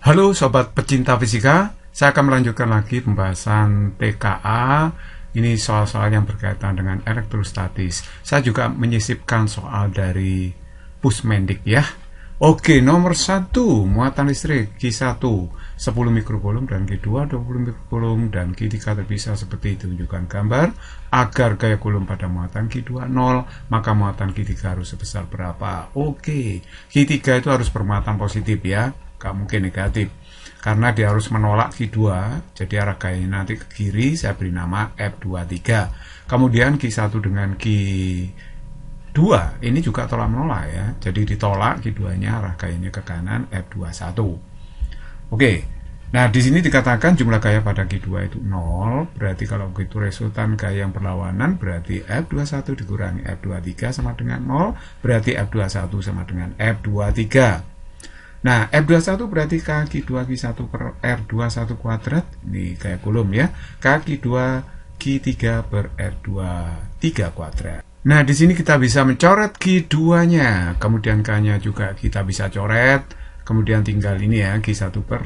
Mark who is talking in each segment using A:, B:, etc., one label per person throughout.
A: Halo Sobat Pecinta Fisika, saya akan melanjutkan lagi pembahasan TKA. Ini soal-soal yang berkaitan dengan elektrostatis. Saya juga menyisipkan soal dari Pusmendik ya. Oke, nomor 1, muatan listrik Q1 10 mikrokulum dan Q2 20 mikrokulum dan Q3 terpisah seperti ditunjukkan gambar. Agar gaya kulum pada muatan Q2 0, maka muatan Q3 harus sebesar berapa? Oke, Q3 itu harus bermuatan positif ya, gak mungkin negatif, karena dia harus menolak Q2, jadi arah gayanya nanti ke kiri, saya beri nama F23. Kemudian Q1 dengan Q2 ini juga tolak menolak ya, jadi ditolak Q2 nya, arah gayanya ke kanan, F21. Oke, nah di sini dikatakan jumlah gaya pada Q2 itu 0, berarti kalau begitu resultan gaya yang berlawanan, berarti F21 dikurangi F23 sama dengan 0, berarti F21 sama dengan F23. Nah, F21 berarti K2 Q1 per R21 kuadrat, ini gaya kulum ya, K2 Q3 per R23 kuadrat. Nah, di sini kita bisa mencoret Q2-nya, kemudian K-nya juga kita bisa coret, kemudian tinggal ini ya, Q1 per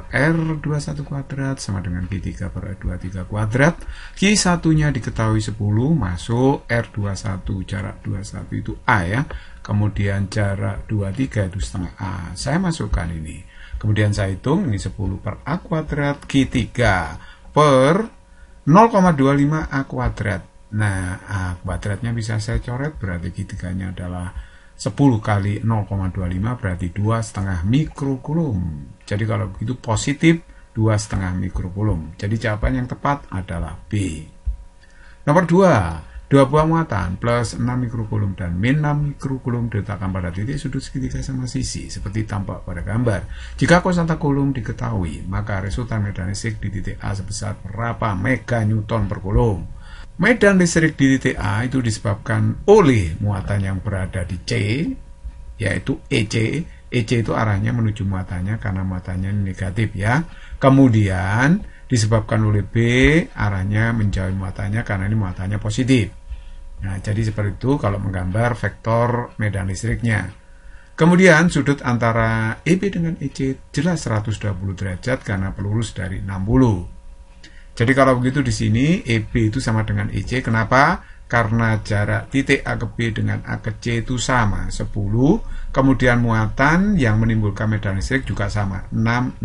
A: R21 kuadrat sama dengan Q3 per R23 kuadrat. Q1-nya diketahui 10, masuk R21, jarak 21 itu A ya. Kemudian jarak 23 itu setengah A. Saya masukkan ini. Kemudian saya hitung, ini 10 per A kuadrat, Q3 per 0,25 A kuadrat. Nah, A kuadratnya bisa saya coret, berarti Q3-nya adalah 10 kali 0,25 berarti 2,5 mikrokulum. Jadi kalau begitu positif 2,5 mikrokulum. Jadi jawaban yang tepat adalah B. Nomor 2, dua buah muatan plus 6 mikrokulum dan min 6 mikrokulum diletakkan pada titik sudut segitiga sama sisi seperti tampak pada gambar. Jika konstanta kulum diketahui, maka resultan medan listrik di titik A sebesar berapa mega newton per kulum? Medan listrik di titik A itu disebabkan oleh muatan yang berada di C, yaitu EC. EC itu arahnya menuju muatannya karena muatannya negatif ya. Kemudian disebabkan oleh B, arahnya menjauhi muatannya karena ini muatannya positif. Nah, jadi seperti itu kalau menggambar vektor medan listriknya. Kemudian sudut antara EB dengan EC jelas 120 derajat karena pelurus dari 60. Jadi kalau begitu di sini EB itu sama dengan EC. Kenapa? Karena jarak titik A ke B dengan A ke C itu sama, 10. Kemudian muatan yang menimbulkan medan listrik juga sama, 6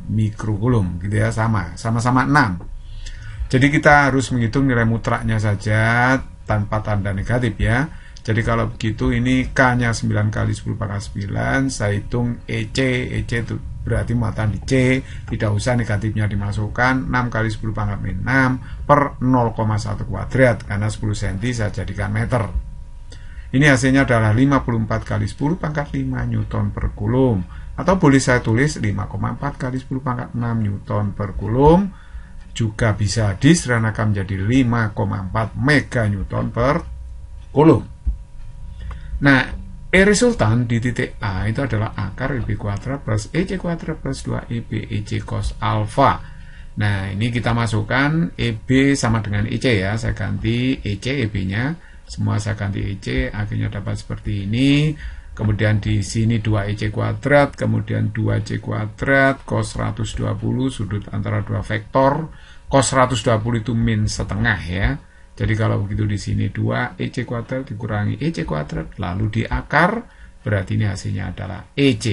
A: mikrokulum gitu ya, sama-sama 6. Jadi kita harus menghitung nilai mutlaknya saja tanpa tanda negatif ya. Jadi kalau begitu ini K-nya 9 kali 10 pangkat 9, saya hitung EC itu berarti muatan di C, tidak usah negatifnya dimasukkan, 6 kali 10 pangkat min 6 per 0,1 kuadrat, karena 10 cm saya jadikan meter. Ini hasilnya adalah 54 kali 10 pangkat 5 newton per kulum, atau boleh saya tulis 5,4 kali 10 pangkat 6 newton per kulum, juga bisa disederhanakan menjadi 5,4 mega newton per kulum. Nah, resultan di titik A itu adalah akar EB kuadrat plus EC kuadrat plus 2EB EC cos alfa. Nah, ini kita masukkan EB sama dengan EC ya. Saya ganti EC, EB-nya. Semua saya ganti EC, akhirnya dapat seperti ini. Kemudian di sini 2EC kuadrat, kemudian 2C kuadrat, cos 120, sudut antara dua vektor. Cos 120 itu min setengah ya. Jadi kalau begitu di sini 2EC kuadrat dikurangi EC kuadrat, lalu di akar, berarti ini hasilnya adalah EC.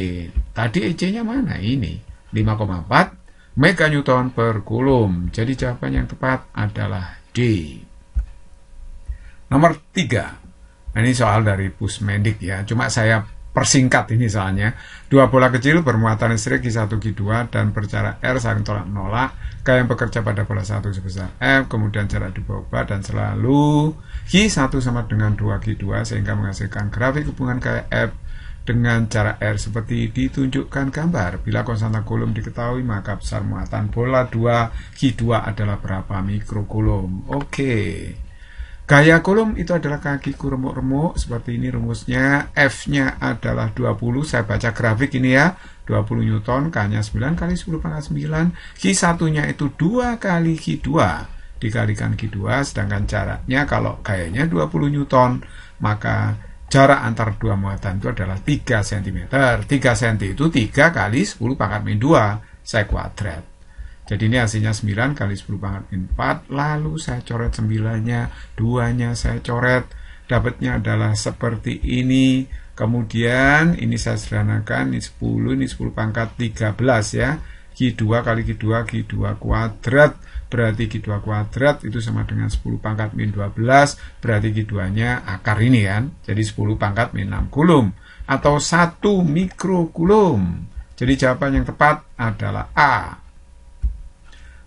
A: Tadi EC-nya mana? Ini 5,4 mega newton per kulum. Jadi jawaban yang tepat adalah D. Nomor 3. Nah, ini soal dari Pusmendik ya. Cuma saya persingkat ini soalnya. Dua bola kecil bermuatan listrik Q1 Q2 dan berjarak R saling tolak menolak. K yang bekerja pada bola 1 sebesar F, kemudian jarak diubah dan selalu Q1 sama dengan 2Q2 sehingga menghasilkan grafik hubungan K F dengan jarak R seperti ditunjukkan gambar. Bila konstanta kulum diketahui, maka besar muatan bola 2Q2 adalah berapa mikrokulum. Oke. Gaya kulum itu adalah kakiku remuk-remuk, seperti ini rumusnya. F-nya adalah 20, saya baca grafik ini ya, 20 Newton, K-nya 9 kali 10 pangkat 9, Q1-nya itu 2 kali Q2, dikalikan Q2, sedangkan jaraknya kalau gayanya 20 Newton, maka jarak antara dua muatan itu adalah 3 cm. 3 cm itu 3 kali 10 pangkat min 2 saya kuadrat. Jadi ini hasilnya 9 kali 10 pangkat min 4. Lalu saya coret 9-nya, 2-nya saya coret. Dapatnya adalah seperti ini. Kemudian ini saya sederhanakan, ini 10 pangkat 13 ya. Q2 kali Q2 kuadrat. Berarti Q2 kuadrat itu sama dengan 10 pangkat min 12. Berarti Q2-nya akar ini kan. Jadi 10 pangkat min 6 kulum. Atau 1 mikrokulum. Jadi jawaban yang tepat adalah A.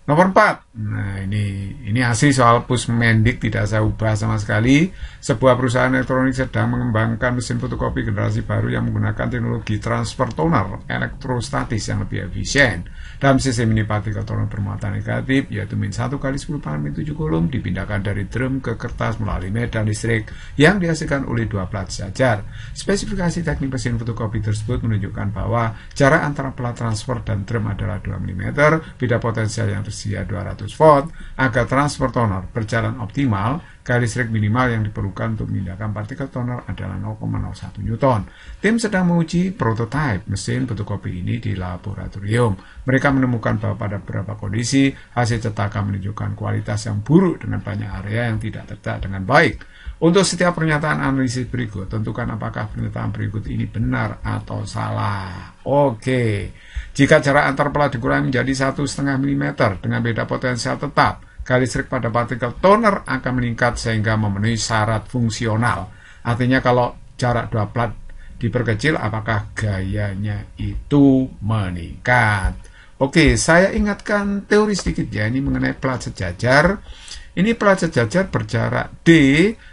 A: Nomor 4. Nah, ini hasil soal Pusmendik, tidak saya ubah sama sekali. Sebuah perusahaan elektronik sedang mengembangkan mesin fotokopi generasi baru yang menggunakan teknologi transfer toner elektrostatis yang lebih efisien. Dalam sistem ini partikel toner bermuatan negatif, yaitu min 1 kali 10 pangkat min 7 kulum, dipindahkan dari drum ke kertas melalui medan listrik yang dihasilkan oleh 2 plat sejajar. Spesifikasi teknik mesin fotokopi tersebut menunjukkan bahwa jarak antara plat transfer dan drum adalah 2 mm, beda potensial yang tersedia 200 volt. Agar transfer toner berjalan optimal, gaya listrik minimal yang diperlukan untuk memindahkan partikel toner adalah 0,01 Newton. Tim sedang menguji prototipe mesin fotokopi ini di laboratorium. Mereka menemukan bahwa pada beberapa kondisi, hasil cetakan menunjukkan kualitas yang buruk dengan banyak area yang tidak tercetak dengan baik. Untuk setiap pernyataan analisis berikut, tentukan apakah pernyataan berikut ini benar atau salah. Oke. Jika jarak antar plat dikurangi menjadi 1,5 mm dengan beda potensial tetap, gaya listrik pada partikel toner akan meningkat sehingga memenuhi syarat fungsional. Artinya kalau jarak dua plat diperkecil, apakah gayanya itu meningkat? Oke, saya ingatkan teori sedikit ya, ini mengenai plat sejajar. Ini plat sejajar berjarak D,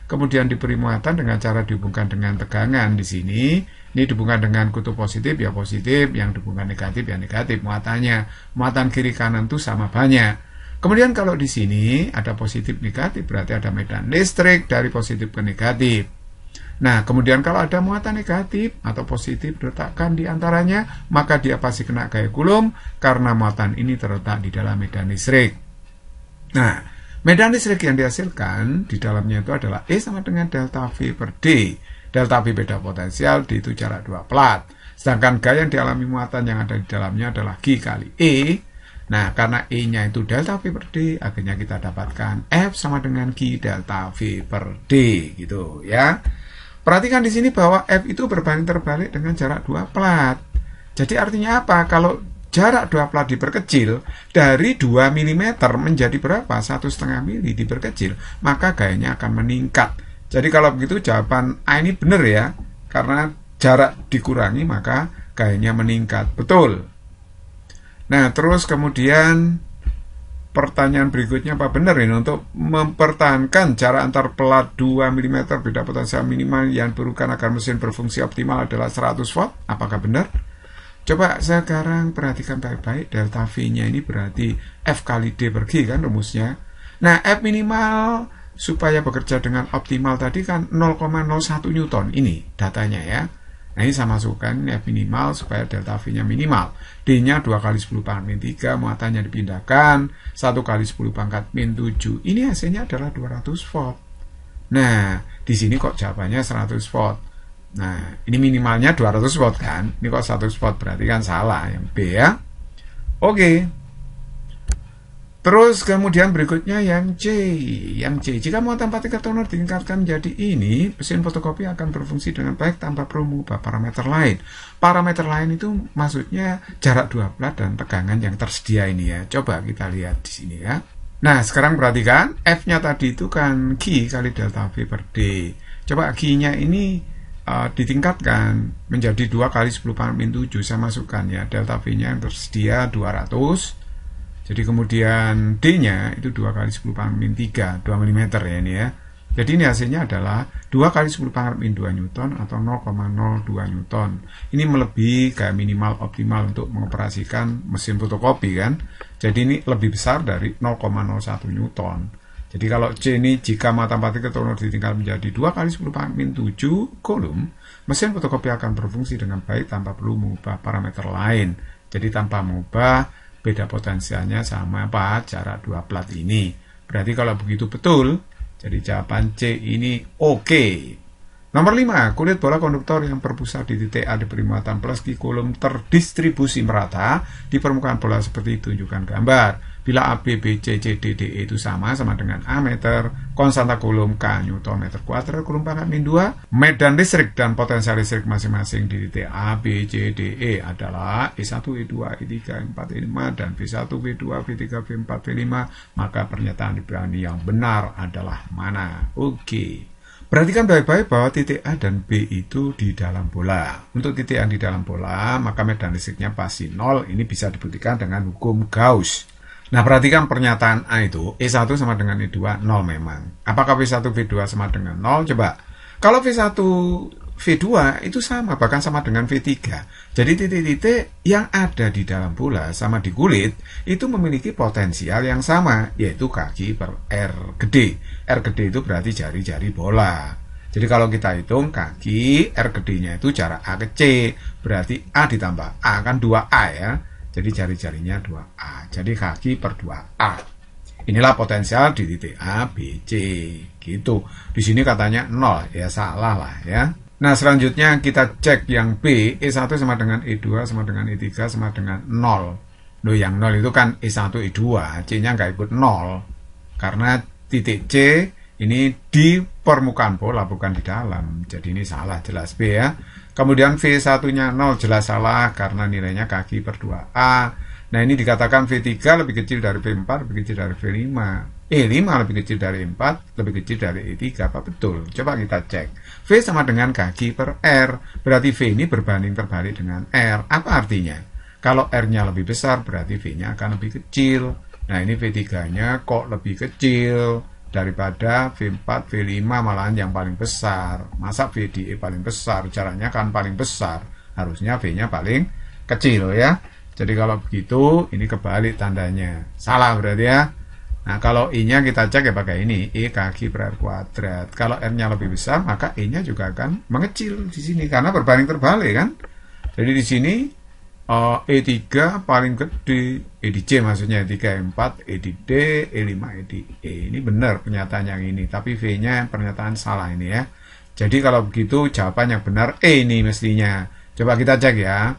A: kemudian diberi muatan dengan cara dihubungkan dengan tegangan di sini. Ini dihubungkan dengan kutub positif ya positif, yang dihubungkan negatif ya negatif muatannya. Muatan kiri kanan itu sama banyak. Kemudian kalau di sini ada positif negatif, berarti ada medan listrik dari positif ke negatif. Nah, kemudian kalau ada muatan negatif atau positif diletakkan di antaranya, maka dia pasti kena gaya Coulomb karena muatan ini terletak di dalam medan listrik. Nah, medan listrik yang dihasilkan di dalamnya itu adalah E sama dengan delta V per D. Delta V beda potensial, D itu jarak dua plat. Sedangkan gaya yang dialami muatan yang ada di dalamnya adalah G kali E. Nah, karena E-nya itu delta V per D, akhirnya kita dapatkan F sama dengan G delta V per D, gitu ya. Perhatikan di sini bahwa F itu berbanding terbalik dengan jarak dua plat. Jadi artinya apa? Kalau jarak dua plat diperkecil dari 2 mm menjadi berapa? 1,5 mm diperkecil, maka gayanya akan meningkat. Jadi kalau begitu jawaban A ini benar ya, karena jarak dikurangi maka gayanya meningkat. Betul. Nah, terus kemudian pertanyaan berikutnya apa benar ini untuk mempertahankan jarak antar plat 2 mm beda potensial minimal yang diperlukan agar mesin berfungsi optimal adalah 100 volt? Apakah benar? Coba sekarang perhatikan baik-baik, delta V-nya ini berarti F kali D per G kan rumusnya. Nah, F minimal supaya bekerja dengan optimal tadi kan 0,01 Newton, ini datanya ya. Nah, ini saya masukkan F minimal supaya delta V-nya minimal. D-nya 2 kali 10 pangkat min 3, muatannya dipindahkan 1 kali 10 pangkat min 7. Ini hasilnya adalah 200 volt. Nah, di sini kok jawabannya 100 volt. Nah, ini minimalnya 200 volt kan? Ini kok 100 volt, berarti kan salah yang B ya. Oke. Terus kemudian berikutnya yang C. Yang C, jika muatan partikel toner ditingkatkan menjadi ini, mesin fotokopi akan berfungsi dengan baik tanpa perlu mengubah parameter lain. Parameter lain itu maksudnya jarak dua plat dan tegangan yang tersedia ini ya. Coba kita lihat di sini ya. Nah, sekarang perhatikan F-nya tadi itu kan G kali delta V per D. Coba G-nya ini ditingkatkan menjadi 2 kali 10 pangkat min 7. Saya masukkan ya, delta V-nya yang tersedia 200. Jadi kemudian D-nya itu 2 kali 10 pangkat min 3, 2 mm ya ini ya. Jadi ini hasilnya adalah 2 kali 10 pangkat min 2 Newton atau 0,02 Newton. Ini melebihi gaya minimal optimal untuk mengoperasikan mesin fotokopi kan. Jadi ini lebih besar dari 0,01 Newton. Jadi kalau C ini jika muatan partikel toner ditingkatkan menjadi 2 kali 10 pangkat min 7 Coulomb, mesin fotokopi akan berfungsi dengan baik tanpa perlu mengubah parameter lain. Jadi tanpa mengubah beda potensialnya sama apa jarak dua plat ini. Berarti kalau begitu betul, jadi jawaban C ini oke. Nomor 5, kulit bola konduktor yang berpusat di titik A diberi muatan plus Q kulum terdistribusi merata di permukaan bola seperti ditunjukkan gambar. Bila A, B, B, C, C, D, D, E itu sama dengan A meter, konstanta kulum K Newton meter kuadrat kulum pangkat min 2, medan listrik dan potensial listrik masing-masing di titik A, B, C, D, E adalah E1, E2, E3, E4, E5, dan V1, V2, V3, V4, V5, maka pernyataan Ibrani yang benar adalah mana? Oke. Perhatikan baik-baik bahwa titik A dan B itu di dalam bola. Untuk titik yang di dalam bola, maka medan listriknya pasti 0. Ini bisa dibuktikan dengan hukum Gauss. Nah, perhatikan pernyataan A itu, E1 sama dengan E2, 0 memang. Apakah V1, V2 sama dengan 0? Coba. Kalau V1, V2 itu sama, bahkan sama dengan V3. Jadi titik-titik yang ada di dalam bola sama di kulit itu memiliki potensial yang sama, yaitu kaki per R gede. R gede itu berarti jari-jari bola. Jadi kalau kita hitung kaki, R gedenya itu jarak A ke C, berarti A ditambah A kan 2A ya. Jadi jari-jarinya 2A. Jadi kaki per 2A. Inilah potensial di titik A, B, C. Gitu. Di sini katanya 0, ya salah lah ya. Nah, selanjutnya kita cek yang B, E1 sama dengan E2 sama dengan E3 sama dengan 0. Loh, yang 0 itu kan E1, E2, C-nya nggak ikut 0. Karena titik C ini di permukaan bola, bukan di dalam. Jadi ini salah, jelas B ya. Kemudian V1-nya 0, jelas salah karena nilainya kaki per 2A. Nah, ini dikatakan V3 lebih kecil dari V4, lebih kecil dari V5. E5 lebih kecil dari 4, lebih kecil dari E3. Apa betul? Coba kita cek. V sama dengan kaki per R. Berarti V ini berbanding terbalik dengan R. Apa artinya? Kalau R-nya lebih besar, berarti V-nya akan lebih kecil. Nah, ini V3-nya kok lebih kecil daripada V4, V5 malahan yang paling besar. Masa V di E paling besar? Caranya kan paling besar. Harusnya V-nya paling kecil ya. Jadi kalau begitu, ini kebalik tandanya. Salah berarti ya. Nah, kalau I-nya kita cek ya pakai ini, E kaki per R kuadrat. Kalau R-nya lebih besar, maka E-nya juga akan mengecil di sini karena berbanding terbalik kan. Jadi di sini E3 paling gede, E di C maksudnya, E3 E4, E di D, E5 E di E. Ini benar pernyataan yang ini, tapi V-nya pernyataan salah ini ya. Jadi kalau begitu jawaban yang benar E ini mestinya. Coba kita cek ya.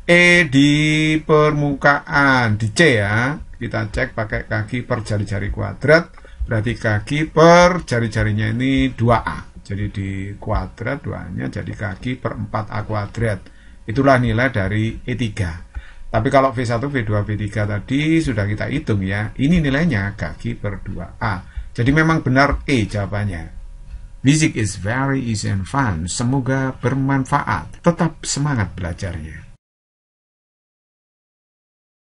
A: E di permukaan di C ya, kita cek pakai kaki per jari-jari kuadrat, berarti kaki per jari-jarinya ini 2A. Jadi di kuadrat 2-nya jadi kaki per 4A kuadrat. Itulah nilai dari E3. Tapi kalau V1, V2, V3 tadi sudah kita hitung ya, ini nilainya kaki per 2A. Jadi memang benar E jawabannya. Music is very easy and fun. Semoga bermanfaat. Tetap semangat belajarnya.